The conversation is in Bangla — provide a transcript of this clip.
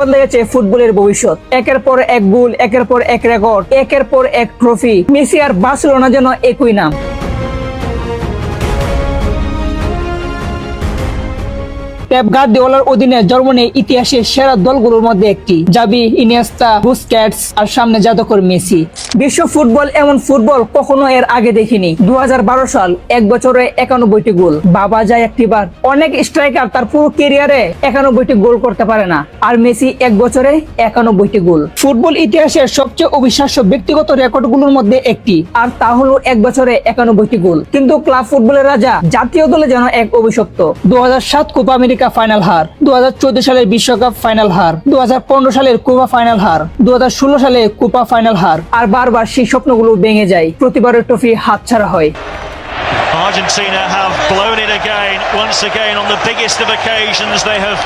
বদলে গেছে ফুটবলের ভবিষ্যৎ। একের পর এক গোল, একের পর এক রেকর্ড, একের পর এক ট্রফি। মেসি আর বার্সেলোনা যেন একই নাম। পেপ গার্দিওলার অধীনে জার্মানি ইতিহাসের সেরা দলগুলোর মধ্যে একটি। জাভি, ইনিয়েস্তা, বুস্কেটস আর সামনে জাদুকর মেসি। বিশ্ব ফুটবল এমন ফুটবল কখনো এর আগে দেখিনি। 2012 সাল, এক বছরে 91টি গোল। বাবা যায় একটিবার। অনেক স্ট্রাইকার তার পুরো ক্যারিয়ারে 91টি গোল করতে পারে না, আর মেসি এক বছরে 91টি গোল। ফুটবল ইতিহাসের সবচেয়ে অবিশ্বাস্য ব্যক্তিগত রেকর্ডগুলোর মধ্যে একটি, আর তা হলো এক বছরে 91টি গোল। কিন্তু ক্লাব ফুটবলের রাজা জাতীয় দলে যেন এক অভিশপ্ত। 2007 কোপা আমেরিকা ফাইনাল হার, 2014 সালের বিশ্বকাপ ফাইনাল হার, 2015 সালের কোপা ফাইনাল হার, 2016 সালে কোপা ফাইনাল হার, আর বারবার সেই স্বপ্নগুলো ভেঙে যায়। প্রতিবারের ট্রফি হাতছাড়া হয়। Argentina have blown it again, once again on the biggest of occasions. They have